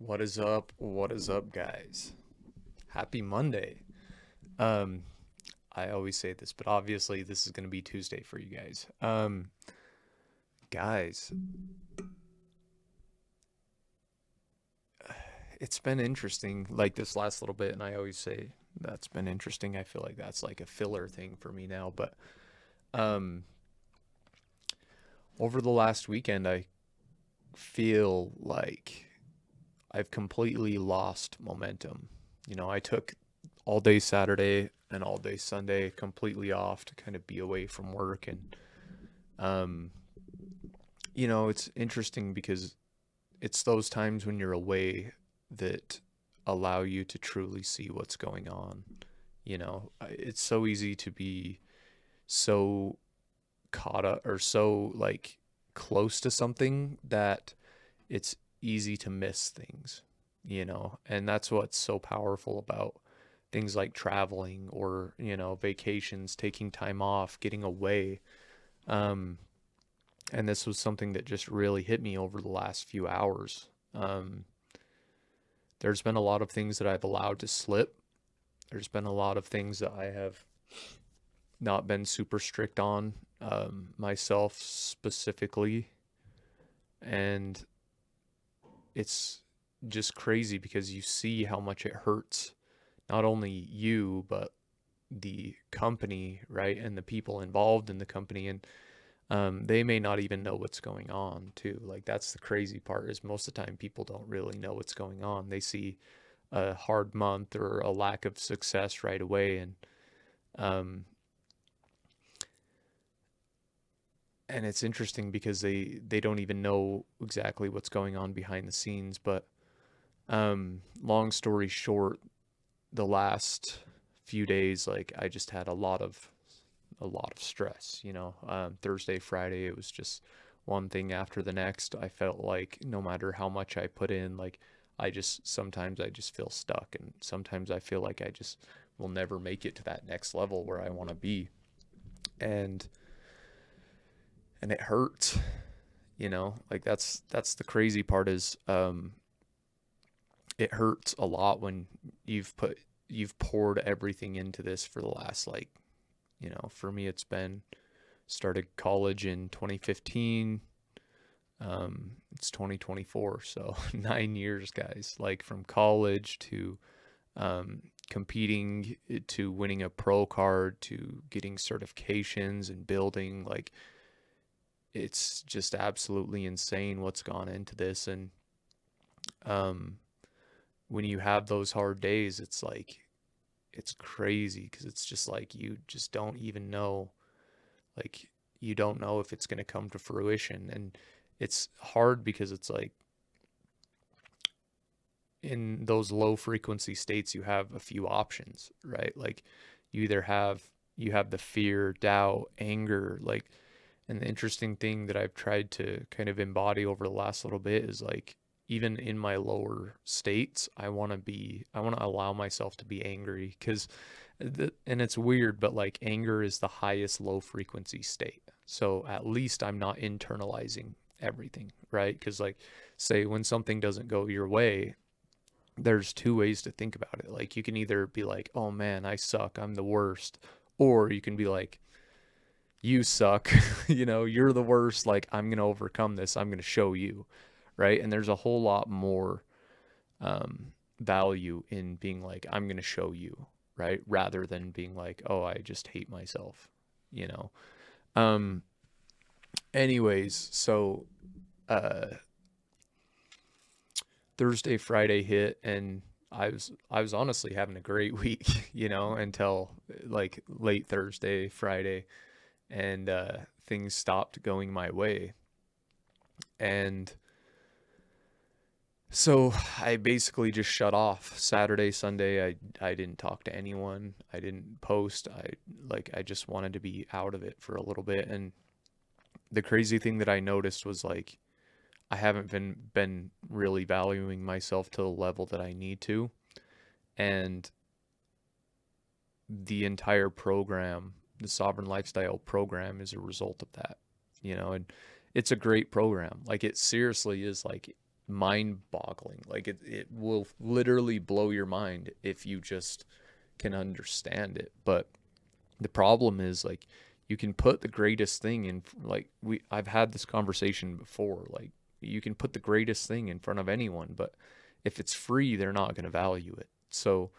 What is up? What is up, guys? Happy Monday. Um, I always say this, but obviously this is gonna be Tuesday for you guys. Guys, it's been interesting like this last little bit, and I always say that's been interesting. I feel like that's like a filler thing for me now, but um, over the last weekend, I feel like I've completely lost momentum. I took all day Saturday and all day Sunday completely off to kind of be away from work. And, um, it's interesting because it's those times when you're away that allow you to truly see what's going on. It's so easy to be so caught up or so like close to something that it's easy to miss things. And that's what's so powerful about things like traveling or, vacations, taking time off, getting away. Um, and this was something that just really hit me over the last few hours. There's been a lot of things that I've allowed to slip. There's been a lot of things that I have not been super strict on, myself specifically. And it's just crazy because you see how much it hurts not only you but the company, right, and the people involved in the company, and they may not even know what's going on too. Like that's the crazy part is most of the time people don't really know what's going on. They see a hard month or a lack of success right away, um, and it's interesting because they don't even know exactly what's going on behind the scenes. But long story short, the last few days, like I just had a lot of stress. Thursday, Friday, it was just one thing after the next. I felt like no matter how much I put in, like sometimes I just feel stuck, and sometimes I feel like I just will never make it to that next level where I want to be, and it hurts. Like that's the crazy part is it hurts a lot when you've poured everything into this for the last, like, for me it's been started college in 2015. It's 2024, so 9 years, guys. Like from college to competing to winning a pro card to getting certifications and building. Like it's just absolutely insane what's gone into this. And um, when you have those hard days, it's like it's crazy because it's just like you just don't even know, like you don't know if it's going to come to fruition. And it's hard because it's like in those low frequency states you have a few options, right? Like you have the fear, doubt, anger, like. And the interesting thing that I've tried to kind of embody over the last little bit is like even in my lower states, I want to allow myself to be angry because and it's weird, but like anger is the highest low frequency state. So at least I'm not internalizing everything, right? Because like say when something doesn't go your way, there's two ways to think about it. Like you can either be like, "Oh man, I suck. I'm the worst." Or you can be like, "You suck. You're the worst. Like I'm going to overcome this. I'm going to show you." Right? And there's a whole lot more value in being like, "I'm going to show you." Right? Rather than being like, "Oh, I just hate myself." You know. Um anyways, so uh Thursday, Friday hit, and I was honestly having a great week, until like late Thursday, Friday, and things stopped going my way. And so I basically just shut off. Saturday, Sunday, I didn't talk to anyone. I didn't post. I just wanted to be out of it for a little bit. And the crazy thing that I noticed was like I haven't been really valuing myself to the level that I need to. And the entire program, the Sovereign Lifestyle program, is a result of that. And it's a great program. Like it seriously is like mind-boggling. Like it will literally blow your mind if you just can understand it. But the problem is, like, you can put the greatest thing in, like, I've had this conversation before, like, you can put the greatest thing in front of anyone, but if it's free, they're not going to value it. So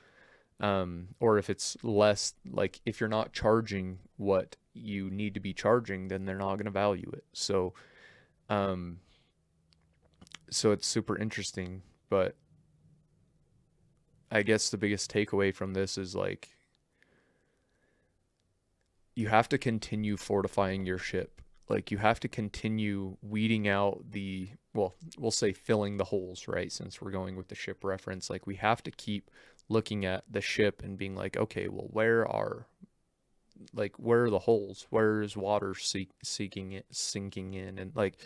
or if it's less, like if you're not charging what you need to be charging, then they're not going to value it. Um so it's super interesting, but I guess the biggest takeaway from this is, like, you have to continue fortifying your ship. Like, you have to continue weeding out the, well, we'll say filling the holes, right? Since we're going with the ship reference, like, we have to keep looking at the ship and being like, okay, well, where are the holes? Where is water seeking it, sinking in? And, like,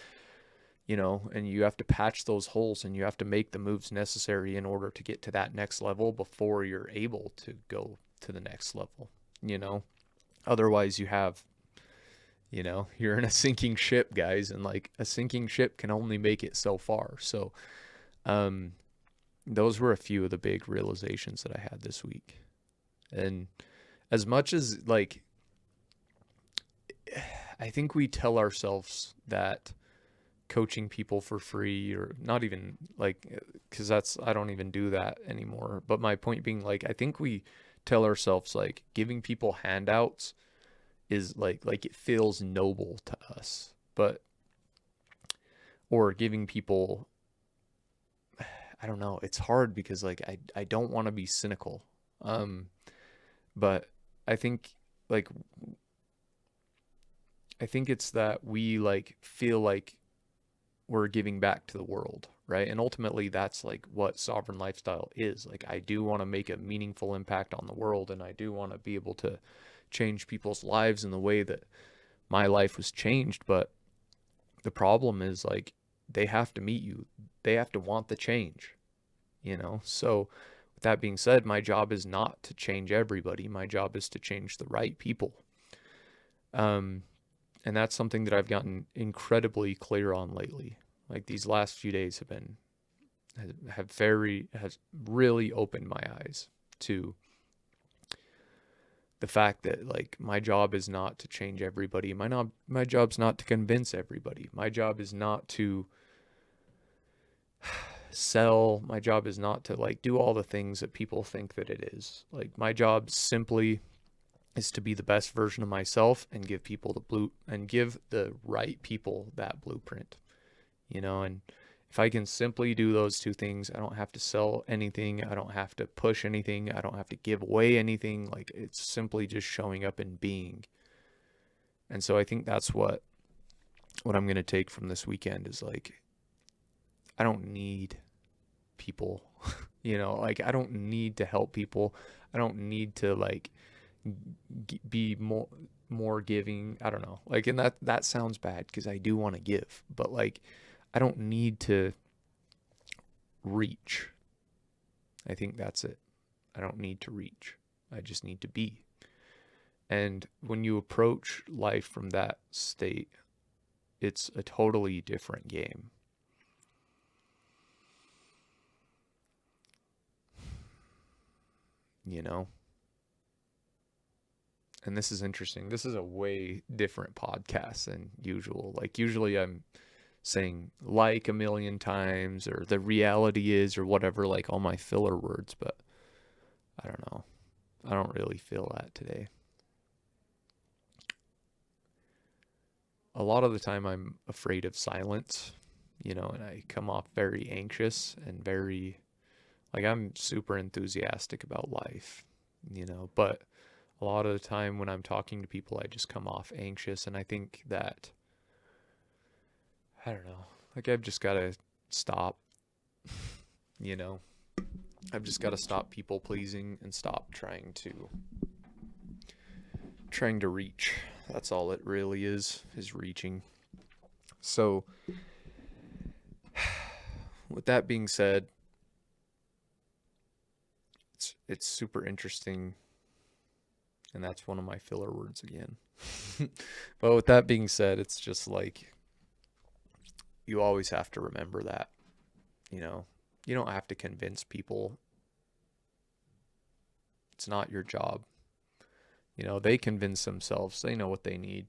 and you have to patch those holes, and you have to make the moves necessary in order to get to that next level before you're able to go to the next level. Otherwise you're in a sinking ship, guys, and, like, a sinking ship can only make it so far. So um those were a few of the big realizations that I had this week. And as much as, like, I think we tell ourselves that coaching people for free, or not even, like, because I don't even do that anymore. But my point being, like, I think we tell ourselves, like, giving people handouts is like it feels noble to us, but, or giving people, I don't know, it's hard because, like, I don't want to be cynical. Um but I think, like, I think it's that we, like, feel like we're giving back to the world, right? And ultimately that's, like, what Sovereign Lifestyle is. Like, I do want to make a meaningful impact on the world, and I do want to be able to change people's lives in the way that my life was changed. But the problem is, like, they have to meet you. They have to want the change. So with that being said, my job is not to change everybody. My job is to change the right people. Um, and that's something that I've gotten incredibly clear on lately. Like, these last few days has really opened my eyes to the fact that, like, my job is not to change everybody. My job's not to convince everybody. My job is not to sell. My job is not to, like, do all the things that people think that it is. Like, my job simply is to be the best version of myself and give the right people that blueprint. And if I can simply do those two things, I don't have to sell anything. I don't have to push anything. I don't have to give away anything. Like, it's simply just showing up and being. And so I think that's what I'm going to take from this weekend is, like, I don't need people, like, I don't need to help people. I don't need to, like, be more giving. I don't know. Like, and that sounds bad because I do want to give, but, like, I don't need to reach. I think that's it. I don't need to reach. I just need to be. And when you approach life from that state, it's a totally different game. And this is interesting. This is a way different podcast than usual. Like, usually I'm saying like a million times, or the reality is, or whatever, like all my filler words, but I don't know. I don't really feel that today. A lot of the time I'm afraid of silence, and I come off very anxious and very, like, I'm super enthusiastic about life, but a lot of the time when I'm talking to people, I just come off anxious. And I think that, I don't know, like, I've just got to stop, I've just got to stop people pleasing and stop trying to reach. That's all it really is reaching. So with that being said, it's super interesting, and that's one of my filler words again. But with that being said, it's just like, you always have to remember that You know, you don't have to convince people. It's not your job. You know, they convince themselves. They know what they need.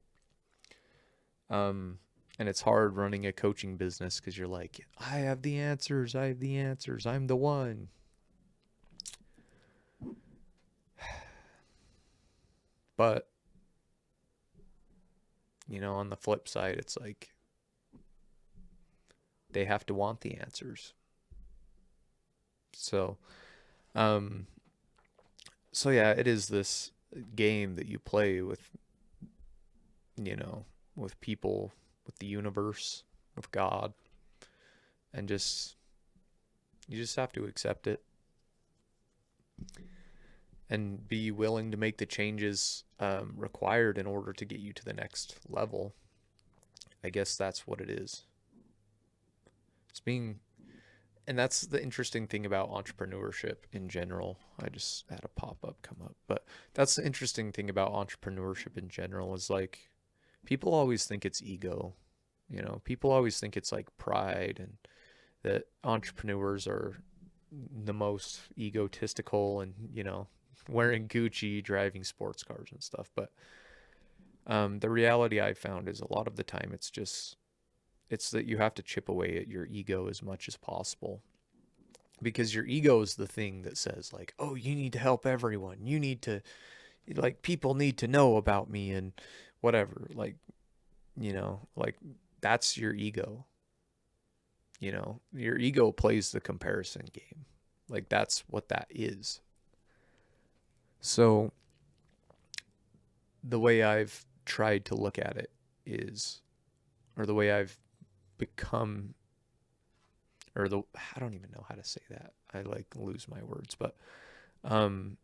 Um, and it's hard running a coaching business because you're like, I have the answers. I have the answers. I'm the one. But, you know, on the flip side, it's like they have to want the answers. So, um, so yeah, it is this game that you play with, you know, with people, with the universe, with God, and just you just have to accept it and be willing to make the changes required in order to get you to the next level. I guess that's what it is. It's being, and that's the interesting thing about entrepreneurship in general. I just had a pop up come up, but that's the interesting thing about entrepreneurship in general is like people always think it's ego. You know, people always think it's like pride and that entrepreneurs are the most egotistical and, you know, wearing Gucci, driving sports cars and stuff. But the reality I've found is a lot of the time it's that you have to chip away at your ego as much as possible because your ego is the thing that says like, oh, you need to help everyone. You need to like people need to know about me and whatever. Like, you know, like that's your ego. You know, your ego plays the comparison game. Like that's what that is. So the way I've tried to look at it is, or the way I've become, or the, I don't even know how to say that. I like lose my words, but um,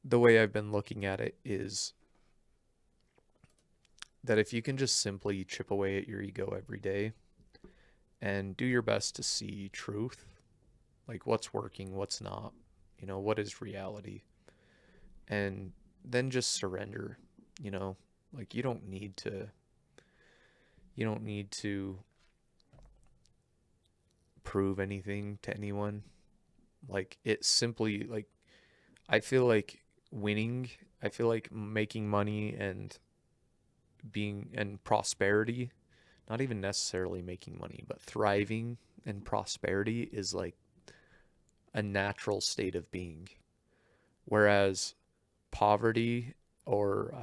the way I've been looking at it is that if you can just simply chip away at your ego every day and do your best to see truth, like what's working, what's not, you know, what is reality, and then just surrender, you know, like you don't need to prove anything to anyone. Like it simply like I feel like winning, I feel like making money and being and prosperity, not even necessarily making money, but thriving and prosperity is like a natural state of being. Whereas poverty or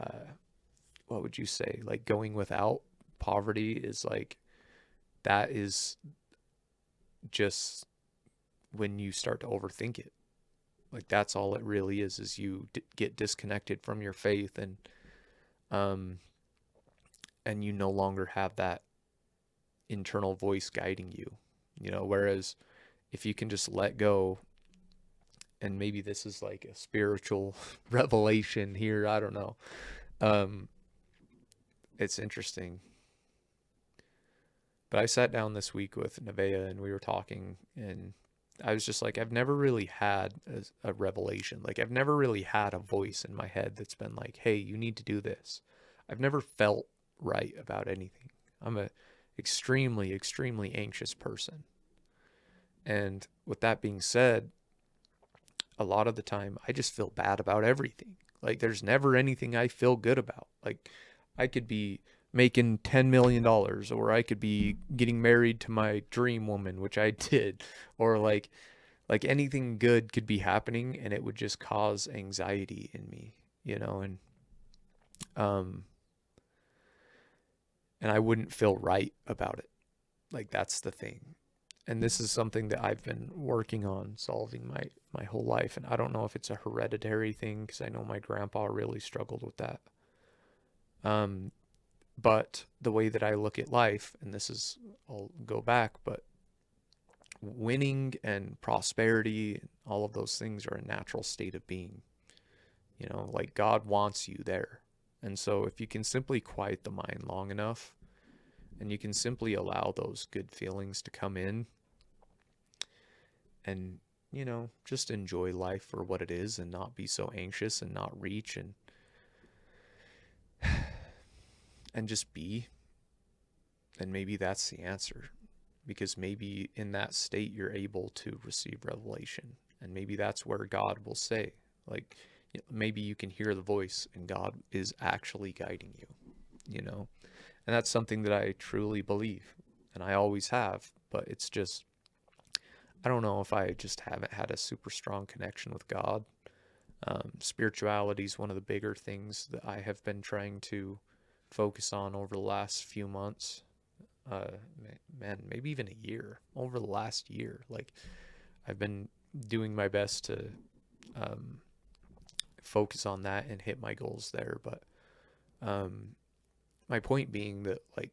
what would you say? Like going without poverty is like that is just when you start to overthink it. Like that's all it really is you get disconnected from your faith um and you no longer have that internal voice guiding you, you know, whereas if you can just let go, and maybe this is like a spiritual revelation here, I don't know. um it's interesting, but I sat down this week with Nevaeh and we were talking, and I was just like, I've never really had a revelation. Like, I've never really had a voice in my head that's been like, hey, you need to do this. I've never felt right about anything. I'm a extremely, extremely anxious person. And with that being said, a lot of the time I just feel bad about everything. Like, there's never anything I feel good about. Like, I could be making $10 million dollars, or I could be getting married to my dream woman, which I did, or like anything good could be happening and it would just cause anxiety in me, you know, um and I wouldn't feel right about it. Like that's the thing. And this is something that I've been working on solving my whole life, and I don't know if it's a hereditary thing because I know my grandpa really struggled with that. Um but the way that I look at life, and this is I'll go back, but winning and prosperity, all of those things are a natural state of being. You know, like God wants you there. And so if you can simply quiet the mind long enough and you can simply allow those good feelings to come in and, you know, just enjoy life for what it is and not be so anxious and not reach and just be, then maybe that's the answer. because maybe in that state you're able to receive revelation. And maybe that's where God will say, like, maybe you can hear the voice and God is actually guiding you, you know? And that's something that I truly believe, and I always have, but it's just, I don't know if I just haven't had a super strong connection with God. Spirituality is one of the bigger things that I have been trying to focus on over the last few months. Uh, Man, maybe even a year, over the last year. Like, I've been doing my best to um, focus on that and hit my goals there. But um, my point being that, like,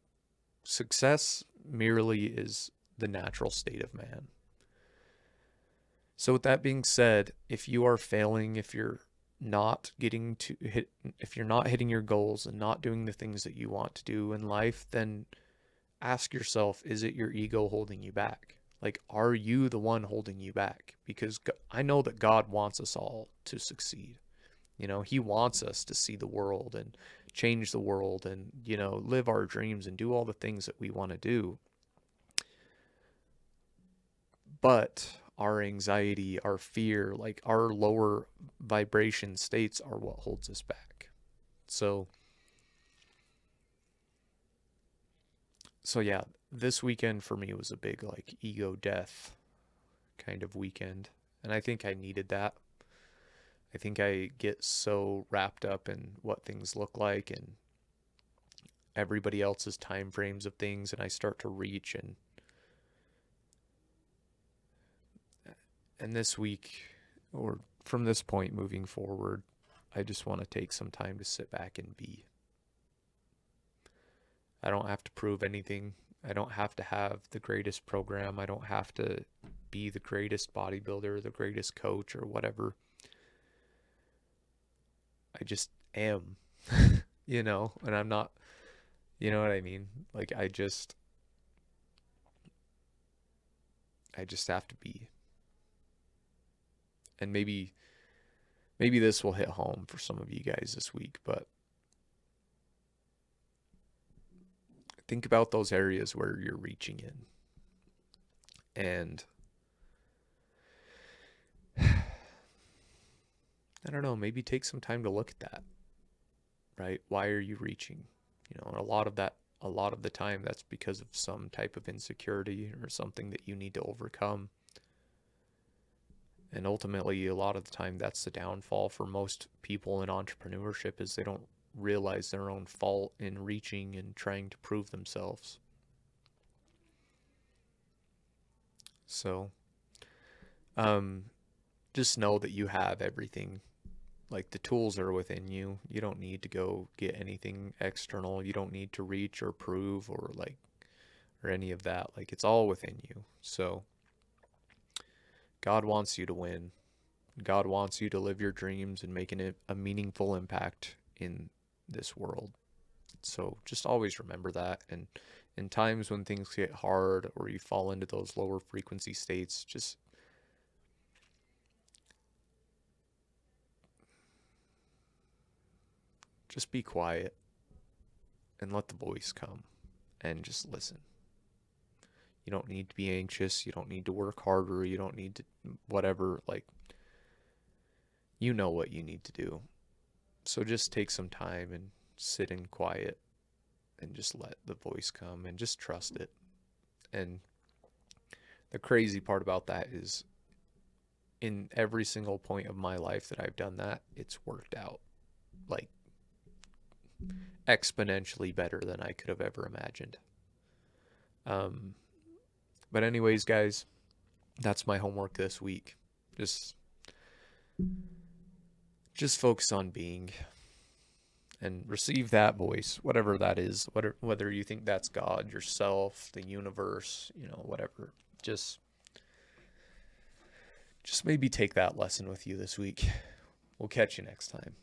success merely is the natural state of man. So with that being said, if you are failing, if you're not getting to hit, if you're not hitting your goals and not doing the things that you want to do in life, then ask yourself, is it your ego holding you back? Like, are you the one holding you back? Because I know that God wants us all to succeed. You know, he wants us to see the world and change the world and, you know, live our dreams and do all the things that we want to do. But our anxiety, our fear, like our lower vibration states are what holds us back. So yeah, this weekend for me was a big like ego death kind of weekend. And I think I needed that. I think I get so wrapped up in what things look like and everybody else's time frames of things, and I start to reach and this week, or from this point moving forward, I just want to take some time to sit back and be. I don't have to prove anything. I don't have to have the greatest program. I don't have to be the greatest bodybuilder, the greatest coach, or whatever. I just am, you know, and I'm not, you know what I mean? Like, I just have to be. And maybe this will hit home for some of you guys this week, but think about those areas where you're reaching in. And I don't know, maybe take some time to look at that, right? Why are you reaching? You know, and a lot of the time that's because of some type of insecurity or something that you need to overcome. And ultimately, a lot of the time that's the downfall for most people in entrepreneurship, is they don't realize their own fault in reaching and trying to prove themselves. So, um, just know that you have everything. Like, the tools are within you. You don't need to go get anything external. You don't need to reach or prove or or any of that. Like, it's all within you. So, God wants you to win. God wants you to live your dreams and make a meaningful impact in this world. So just always remember that. And in times when things get hard or you fall into those lower frequency states, just be quiet and let the voice come and just listen. You don't need to be anxious. You don't need to work harder. You don't need to whatever. Like, you know what you need to do. So just take some time and sit in quiet and just let the voice come and just trust it. And the crazy part about that is, in every single point of my life that I've done that, it's worked out like exponentially better than I could have ever imagined. Um, but anyways, guys, that's my homework this week. Just just focus on being and receive that voice, whatever that is, whether you think that's God, yourself, the universe, you know, whatever. Just maybe take that lesson with you this week. We'll catch you next time.